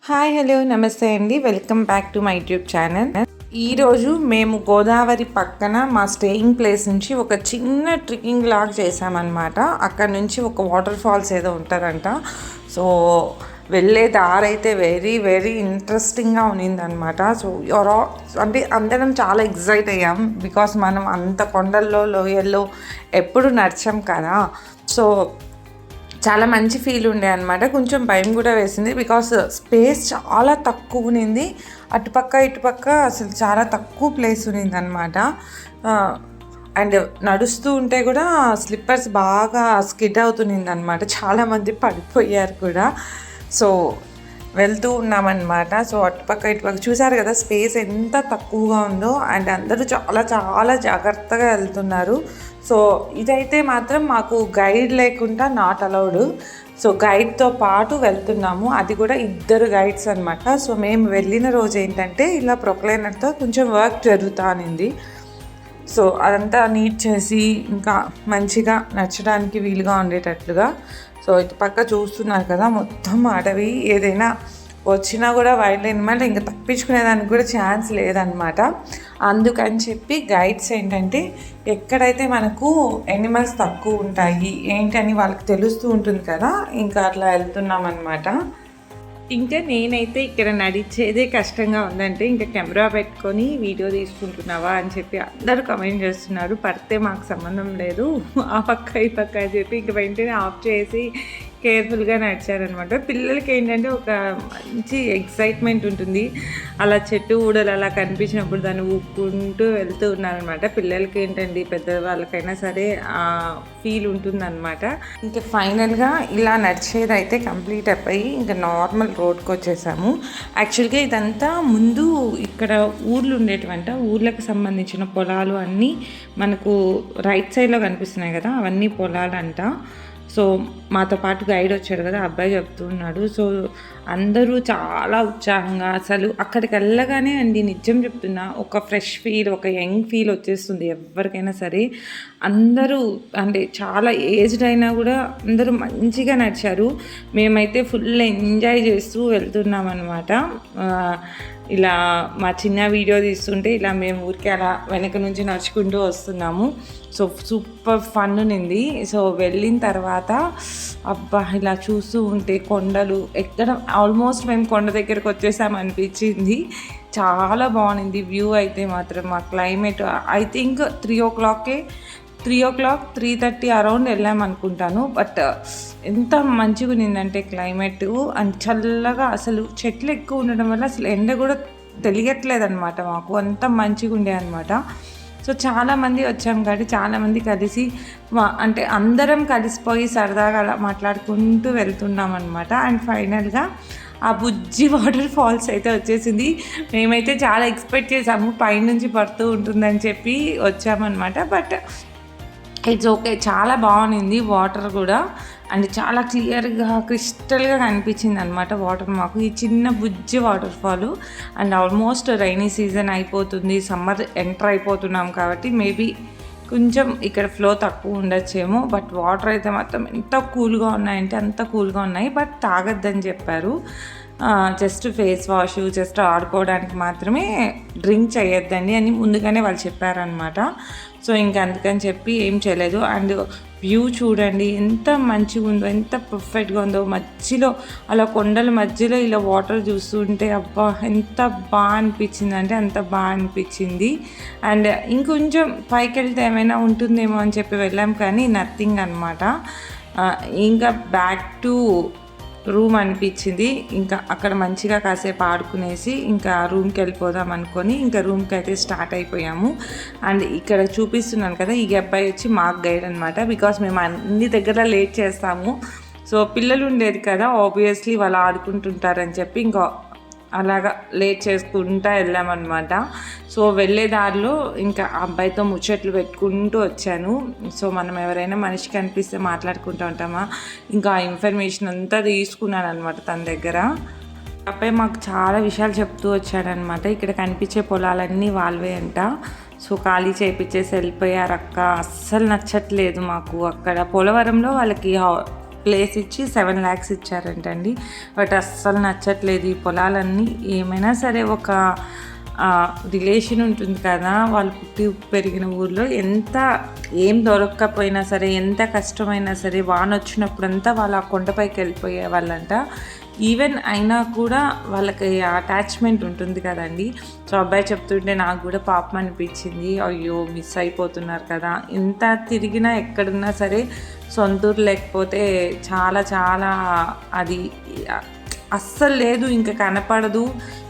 Hi hello నమస్తే అండి, welcome back to my YouTube channel. ఈరోజు మేము గోదావరి పక్కన మా స్టేయింగ్ ప్లేస్ నుంచి ఒక చిన్న ట్రెక్కింగ్ లాగ్ చేసామన్నమాట. అక్కడ నుంచి ఒక వాటర్ ఫాల్స్ ఏదో ఉంటారంట. సో వెళ్ళే దారైతే వెరీ వెరీ ఇంట్రెస్టింగ్గా ఉన్నిందనమాట. సో అంటే అందరం చాలా ఎగ్జైట్ అయ్యాం, బికాస్ మనం అంత కొండల్లో లోయల్లో ఎప్పుడు నడిచాం కదా. సో చాలా మంచి ఫీల్ ఉండే అనమాట. కొంచెం భయం కూడా వేసింది, బికాస్ స్పేస్ చాలా తక్కువ ఉన్నింది. అటుపక్క ఇటుపక్క అసలు చాలా తక్కువ ప్లేస్ ఉన్నింది అనమాట. అండ్ నడుస్తూ ఉంటే కూడా స్లిప్పర్స్ బాగా స్కిడ్ అవుతున్నింది అనమాట. చాలామంది పడిపోయారు కూడా. సో వెళ్తూ ఉన్నామన్నమాట. సో అటుపక్క ఇటుపక్క చూసారు కదా స్పేస్ ఎంత తక్కువగా ఉందో. అండ్ అందరూ చాలా చాలా జాగ్రత్తగా వెళ్తున్నారు. సో ఇదైతే మాత్రం మాకు గైడ్ లేకుండా నాట్ అలౌడ్. సో గైడ్తో పాటు వెళ్తున్నాము, అది కూడా 2 గైడ్స్ అనమాట. సో మేము వెళ్ళిన రోజు ఏంటంటే ఇలా ప్రొక్లైనర్తో కొంచెం వర్క్ జరుగుతానింది. సో అదంతా నీట్ చేసి ఇంకా మంచిగా నచ్చడానికి వీలుగా ఉండేటట్లుగా. సో ఇటు పక్క చూస్తున్నారు కదా మొత్తం అడవి, ఏదైనా వచ్చినా కూడా వైల్డ్ ఎనిమల్ ఇంకా తప్పించుకునేదానికి కూడా ఛాన్స్ లేదనమాట. అందుకని చెప్పి గైడ్స్ ఏంటంటే ఎక్కడైతే మనకు ఎనిమల్స్ తక్కువ ఉంటాయి ఏంటని వాళ్ళకి తెలుస్తూ ఉంటుంది కదా, ఇంకా అట్లా వెళ్తున్నాం అనమాట. ఇంకా నేనైతే ఇక్కడ నడిచేదే కష్టంగా ఉందంటే ఇంకా కెమెరా పెట్టుకొని వీడియో తీసుకుంటున్నావా అని చెప్పి అందరూ కమెంట్ చేస్తున్నారు. పడితే మాకు సంబంధం లేదు, ఆ పక్క ఈ పక్క అని చెప్పి ఇంక వెంటనే ఆఫ్ చేసి కేర్ఫుల్గా నడిచారనమాట. పిల్లలకి ఏంటంటే ఒక మంచి ఎక్సైట్మెంట్ ఉంటుంది, అలా చెట్టు ఊడలు అలా కనిపించినప్పుడు దాన్ని ఊపుకుంటూ వెళ్తూ ఉన్నారనమాట. పిల్లలకి ఏంటండి పెద్దవాళ్ళకైనా సరే ఆ ఫీల్ ఉంటుందన్నమాట. ఇంకా ఫైనల్గా ఇలా నడిచేది అయితే కంప్లీట్ అయిపోయి ఇంకా నార్మల్ రోడ్కి వచ్చేసాము. యాక్చువల్గా ఇదంతా ముందు ఇక్కడ ఊర్లు ఉండేటివంట, ఊర్లకు సంబంధించిన పొలాలు అన్నీ మనకు రైట్ సైడ్లో కనిపిస్తున్నాయి కదా, అవన్నీ పొలాలంట. సో మాతో పాటు గైడ్ వచ్చాడు కదా, అబ్బాయి చెప్తున్నాడు. సో అందరూ చాలా ఉత్సాహంగా అసలు అక్కడికి వెళ్ళగానే అండి నిజం చెప్తున్నా ఒక ఫ్రెష్ ఫీల్, ఒక యంగ్ ఫీల్ వచ్చేస్తుంది ఎవరికైనా సరే. అందరూ అంటే చాలా ఏజ్డ్ అయినా కూడా అందరూ మంచిగా నడిచారు. మేమైతే ఫుల్ ఎంజాయ్ చేస్తూ వెళ్తున్నాం అనమాట. ఇలా మా చిన్న వీడియో తీస్తుంటే ఇలా మేము ఊరికే అలా వెనక నుంచి నడుచుకుంటూ వస్తున్నాము. సో సూపర్ ఫన్ ఉన్నింది. సో వెళ్ళిన తర్వాత అబ్బా ఇలా చూస్తూ ఉంటే కొండలు ఎక్కడ ఆల్మోస్ట్ మేము కొండ దగ్గరకు వచ్చేసామనిపించింది. చాలా బాగుంది వ్యూ అయితే మాత్రం. ఆ క్లైమేట్ ఐ థింక్ 3:30 అరౌండ్ వెళ్ళామనుకుంటాను. బట్ ఎంత మంచిగా ఉన్నిందంటే క్లైమేట్ అండ్ చల్లగా, అసలు చెట్లు ఎక్కువ ఉండడం వల్ల అసలు ఎండ కూడా తెలియట్లేదన్నమాట మాకు, అంత మంచిగా ఉండే అనమాట. సో చాలామంది వచ్చాం కాబట్టి చాలామంది కలిసి అంటే అందరం కలిసిపోయి సరదాగా అలా మాట్లాడుకుంటూ వెళ్తున్నాం అనమాట. అండ్ ఫైనల్గా ఆ బుజ్జి వాటర్ ఫాల్స్ అయితే వచ్చేసింది. మేమైతే చాలా ఎక్స్పెక్ట్ చేసాము పైనుంచి పడుతూ ఉంటుందని చెప్పి వచ్చామన్నమాట. బట్ ఇట్స్ ఓకే, చాలా బాగుంది వాటర్ కూడా. అండ్ చాలా క్లియర్గా క్రిస్టల్గా కనిపించింది అనమాట వాటర్ మాకు. ఈ చిన్న బుజ్జి waterfall. And almost rainy season అయిపోతుంది, సమ్మర్ ఎంటర్ అయిపోతున్నాం కాబట్టి మేబీ కొంచెం ఇక్కడ ఫ్లో తక్కువ ఉండొచ్చేమో. బట్ వాటర్ అయితే మాత్రం ఎంత కూల్గా ఉన్నాయంటే అంత కూల్గా ఉన్నాయి. బట్ తాగొద్దని చెప్పారు, జస్ట్ ఫేస్ వాష్, జస్ట్ ఆడుకోవడానికి మాత్రమే, డ్రింక్ చేయొద్దండి అని ముందుగానే వాళ్ళు చెప్పారనమాట. సో ఇంకా అందుకని చెప్పి ఏం చేయలేదు. అండ్ వ్యూ చూడండి ఎంత మంచిగా ఉందో, ఎంత పర్ఫెక్ట్గా ఉందో. మధ్యలో అలా కొండల మధ్యలో ఇలా వాటర్ చూస్తుంటే అబ్బా ఎంత బాగా అనిపించింది అంటే అంత బాగా అనిపించింది. అండ్ ఇంకొంచెం పైకి వెళ్తే ఏమైనా ఉంటుందేమో అని చెప్పి వెళ్ళాం, కానీ నథింగ్ అనమాట. ఇంకా బ్యాక్ టు రూమ్ అనిపించింది. ఇంకా అక్కడ మంచిగా కాసేపు ఆడుకునేసి ఇంకా రూమ్కి వెళ్ళిపోదాం అనుకొని ఇంకా రూమ్కి అయితే స్టార్ట్ అయిపోయాము. అండ్ ఇక్కడ చూపిస్తున్నాను కదా, ఈ అబ్బాయి వచ్చి మాకు గైడ్ అనమాట. బికాస్ మేము అన్ని దగ్గర లేట్ చేస్తాము. సో పిల్లలు ఉండేది కదా, ఆబ్వియస్లీ వాళ్ళు ఆడుకుంటుంటారని చెప్పి ఇంకా అలాగా లేట్ చేసుకుంటూ వెళ్ళామన్నమాట. సో వెళ్ళే దారిలో ఇంకా అబ్బాయితో ముచ్చట్లు పెట్టుకుంటూ వచ్చాను. సో మనం ఎవరైనా మనిషికి అనిపిస్తే మాట్లాడుకుంటూ ఉంటామా, ఇంకా ఆ ఇన్ఫర్మేషన్ అంతా తీసుకున్నాను అనమాట తన దగ్గర. అబ్బాయి మాకు చాలా విషయాలు చెప్తూ వచ్చాడనమాట. ఇక్కడ కనిపించే పొలాలన్నీ వాళ్ళవే అంట. సో ఖాళీ చేయించేసి వెళ్ళిపోయారు అక్క, అస్సలు నచ్చట్లేదు మాకు. అక్కడ పోలవరంలో వాళ్ళకి ప్లేస్ ఇచ్చి 7 lakhs ఇచ్చారంటండి. బట్ అస్సలు నచ్చట్లేదు. ఈ పొలాలన్నీ ఏమైనా సరే ఒక రిలేషన్ ఉంటుంది కదా, వాళ్ళు పుట్టి పెరిగిన ఊర్లో ఏం దొరకకపోయినా సరే, ఎంత కష్టమైనా సరే, వాన వచ్చినప్పుడంతా వాళ్ళు ఆ కొండపైకి వెళ్ళిపోయే వాళ్ళంట. ఈవెన్ అయినా కూడా వాళ్ళకి అటాచ్మెంట్ ఉంటుంది కదండి. సో అబ్బాయి చెప్తుంటే నాకు కూడా పాపం అనిపించింది. అయ్యో మిస్ అయిపోతున్నారు కదా, ఎంత తిరిగినా ఎక్కడున్నా సరే సొంతూరు లేకపోతే చాలా చాలా అది అస్సలు లేదు, ఇంకా కనపడదు.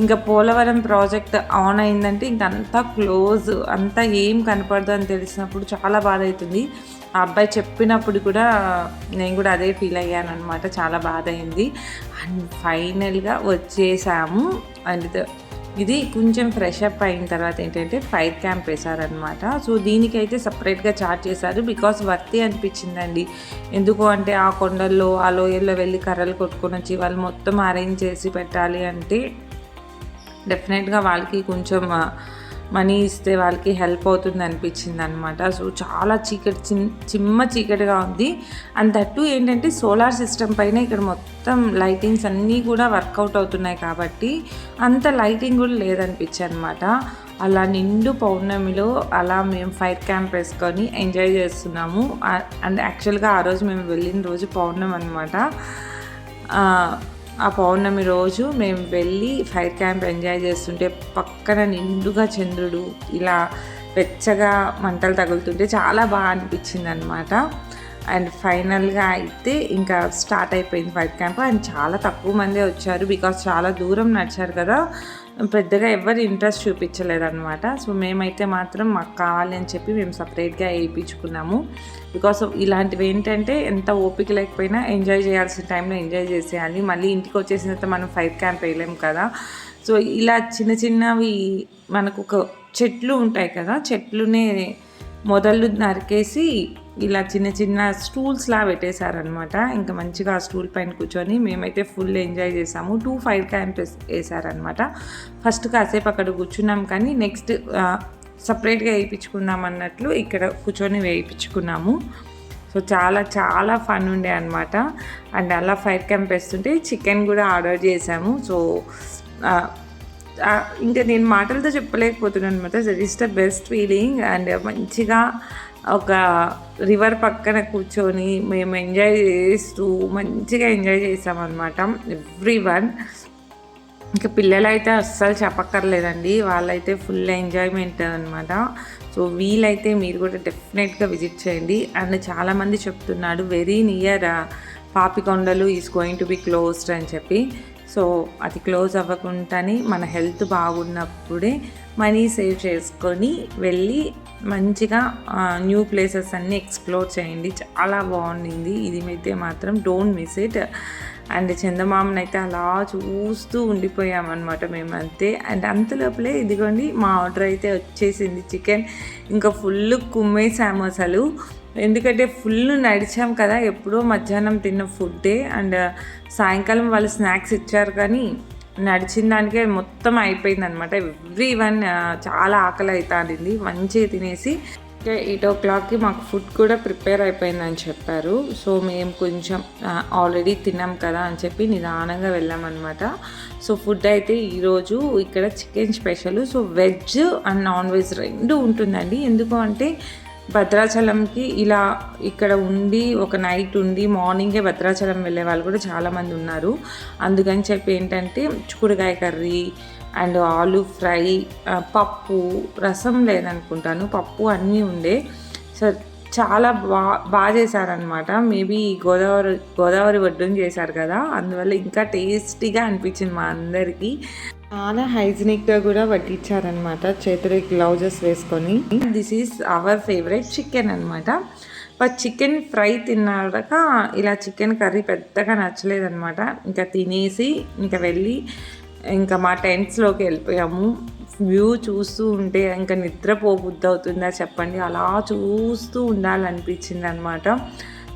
ఇంకా పోలవరం ప్రాజెక్ట్ ఆన్ అయిందంటే ఇంకంతా క్లోజ్, అంతా ఏం కనపడదు అని తెలిసినప్పుడు చాలా బాధ అవుతుంది. ఆ అబ్బాయి చెప్పినప్పుడు కూడా నేను కూడా అదే ఫీల్ అయ్యాను అనమాట. చాలా బాధ అయింది. అండ్ ఫైనల్గా వచ్చేసాము. అండ్ ఇది కొంచెం ఫ్రెష్ అప్ అయిన తర్వాత ఏంటంటే ఫైర్ క్యాంప్ వేశారనమాట. సో దీనికైతే సపరేట్గా చార్జ్ చేశారు. బికాస్ వర్తి అనిపించిందండి. ఎందుకు అంటే ఆ కొండల్లో ఆ లోయల్లో వెళ్ళి కర్రలు కొట్టుకొని వచ్చి వాళ్ళు మొత్తం అరేంజ్ చేసి పెట్టాలి అంటే డెఫినెట్గా వాళ్ళకి కొంచెం మనీ ఇస్తే వాళ్ళకి హెల్ప్ అవుతుంది అనిపించింది అనమాట. సో చాలా చిమ్మ చీకటిగా ఉంది. అండ్ దట్టు ఏంటంటే సోలార్ సిస్టమ్ పైన ఇక్కడ మొత్తం లైటింగ్స్ అన్నీ కూడా వర్కౌట్ అవుతున్నాయి కాబట్టి అంత లైటింగ్ కూడా లేదనిపించింది అనమాట. అలా నిండు పౌర్ణమిలో అలా మేము ఫైర్ క్యాంప్ వేసుకొని ఎంజాయ్ చేస్తున్నాము. అండ్ యాక్చువల్గా ఆ రోజు మేము వెళ్ళిన రోజు పౌర్ణమి అనమాట. ఆ పౌర్ణమి రోజు మేము వెళ్ళి ఫైర్ క్యాంప్ ఎంజాయ్ చేస్తుంటే పక్కన నిండుగా చంద్రుడు ఇలా వెచ్చగా మంటలు తగులుతుంటే చాలా బాగా అనిపించింది అనమాట. అండ్ ఫైనల్గా అయితే ఇంకా స్టార్ట్ అయిపోయింది ఫైర్ క్యాంప్. అండ్ చాలా తక్కువ మందే వచ్చారు. బికాస్ చాలా దూరం నడిచారు కదా, పెద్దగా ఎవరు ఇంట్రెస్ట్ చూపించలేదన్నమాట. సో మేమైతే మాత్రం మాకు కావాలి అని చెప్పి మేము సపరేట్గా వేయించుకున్నాము. బికాస్ ఇలాంటివి ఏంటంటే ఎంత ఓపిక లేకపోయినా ఎంజాయ్ చేయాల్సిన టైంలో ఎంజాయ్ చేసేయాలి. మళ్ళీ ఇంటికి వచ్చేసిన తర్వాత మనం ఫైర్ క్యాంప్ వేయలేము కదా. సో ఇలా చిన్న చిన్నవి మనకు ఒక చెట్లు ఉంటాయి కదా, చెట్లునే మొదలు నరికేసి ఇలా చిన్న చిన్న స్టూల్స్లా పెట్టేశారనమాట. ఇంకా మంచిగా ఆ స్టూల్ పైన కూర్చొని మేమైతే ఫుల్ ఎంజాయ్ చేసాము. 2 ఫైర్ క్యాంప్స్ వేసారనమాట. ఫస్ట్ కాసేపు అక్కడ కూర్చున్నాం, కానీ నెక్స్ట్ సపరేట్గా వేయించుకుందాం అన్నట్లు ఇక్కడ కూర్చొని వేయించుకున్నాము. సో చాలా చాలా ఫన్ ఉండే అనమాట. అండ్ అలా ఫైర్ క్యాంప్ వేస్తుంటే చికెన్ కూడా ఆర్డర్ చేసాము. సో ఇంకా నేను మాటలతో చెప్పలేకపోతున్నాను అనమాట. That is the best feeling. And మంచిగా ఒక రివర్ పక్కన కూర్చొని మేము ఎంజాయ్ చేస్తూ మంచిగా ఎంజాయ్ చేసామన్నమాట ఎవ్రీవన్. ఇంకా పిల్లలైతే అస్సలు చెప్పక్కర్లేదండి, వాళ్ళైతే ఫుల్ ఎంజాయ్మెంట్ అనమాట. సో వీలైతే మీరు కూడా డెఫినెట్గా విజిట్ చేయండి. అండ్ చాలామంది చెప్తున్నాడు very near Papikondalu is going to be closed అని చెప్పి. సో అది క్లోజ్ అవ్వకుండానే మన హెల్త్ బాగున్నప్పుడే మనీ సేవ్ చేసుకొని వెళ్ళి మంచిగా న్యూ ప్లేసెస్ అన్నీ ఎక్స్ప్లోర్ చేయండి. చాలా బాగుండింది. ఇది అయితే మాత్రం డోంట్ మిస్ ఇట్. అండ్ చందమామని అయితే అలా చూస్తూ ఉండిపోయామన్నమాట మేమంతే. అండ్ అంతలోపలే ఇదిగోండి మా ఆర్డర్ అయితే వచ్చేసింది చికెన్. ఇంకా ఫుల్ కుమ్మేసాము అసలు, ఎందుకంటే ఫుల్ నడిచాం కదా, ఎప్పుడో మధ్యాహ్నం తిన్న ఫుడ్డే. అండ్ సాయంకాలం వాళ్ళు స్నాక్స్ ఇచ్చారు, కానీ నడిచిన దానికే మొత్తం అయిపోయింది అనమాట. ఎవ్రీవన్ చాలా ఆకలి అవుతుంది. మంచిగా తినేసి 8 o'clockకి మాకు ఫుడ్ కూడా ప్రిపేర్ అయిపోయిందని చెప్పారు. సో మేము కొంచెం ఆల్రెడీ తిన్నాం కదా అని చెప్పి నిదానంగా వెళ్ళామన్నమాట. సో ఫుడ్ అయితే ఈరోజు ఇక్కడ chicken special. So veg and non veg రెండు ఉంటుందండి. ఎందుకు అంటే భద్రాచలంకి ఇలా ఇక్కడ ఉండి ఒక నైట్ ఉండి మార్నింగే భద్రాచలం వెళ్ళే వాళ్ళు కూడా చాలామంది ఉన్నారు. అందుకని చెప్పి ఏంటంటే చిక్కుడుకాయ కర్రీ అండ్ ఆలు ఫ్రై, పప్పు, రసం లేదనుకుంటాను, పప్పు అన్నీ ఉండే. సో చాలా బాగా చేశారనమాట. మేబీ గోదావరి ఒడ్డున చేశారు కదా, అందువల్ల ఇంకా టేస్టీగా అనిపించింది మా అందరికీ. చాలా హైజీనిక్గా కూడా వడ్డించారనమాట, చేతులకి గ్లౌజెస్ వేసుకొని. This is our favourite chicken అనమాట. బట్ చికెన్ ఫ్రై తిన్నాక ఇలా చికెన్ కర్రీ పెద్దగా నచ్చలేదనమాట. ఇంకా తినేసి ఇంకా వెళ్ళి ఇంకా మా టెంట్స్లోకి వెళ్ళిపోయాము. వ్యూ చూస్తూ ఉంటే ఇంకా నిద్రపోబుద్ధి అవుతుందా చెప్పండి, అలా చూస్తూ ఉండాలనిపించింది అనమాట.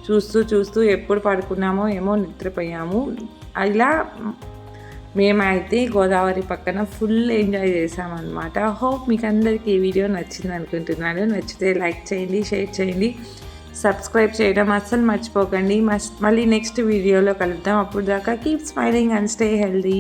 చూస్తూ ఎప్పుడు పడుకున్నామో ఏమో నిద్రపోయాము. ఇలా మేమైతే గోదావరి పక్కన ఫుల్ ఎంజాయ్ చేసామన్నమాట. హోప్ మీకు అందరికీ ఈ వీడియో నచ్చింది అనుకుంటున్నాను. నచ్చితే లైక్ చేయండి, షేర్ చేయండి, సబ్స్క్రైబ్ చేయడం అస్సలు మర్చిపోకండి. మళ్ళీ నెక్స్ట్ వీడియోలో కలుద్దాం. అప్పుడు దాకా keep smiling and stay healthy.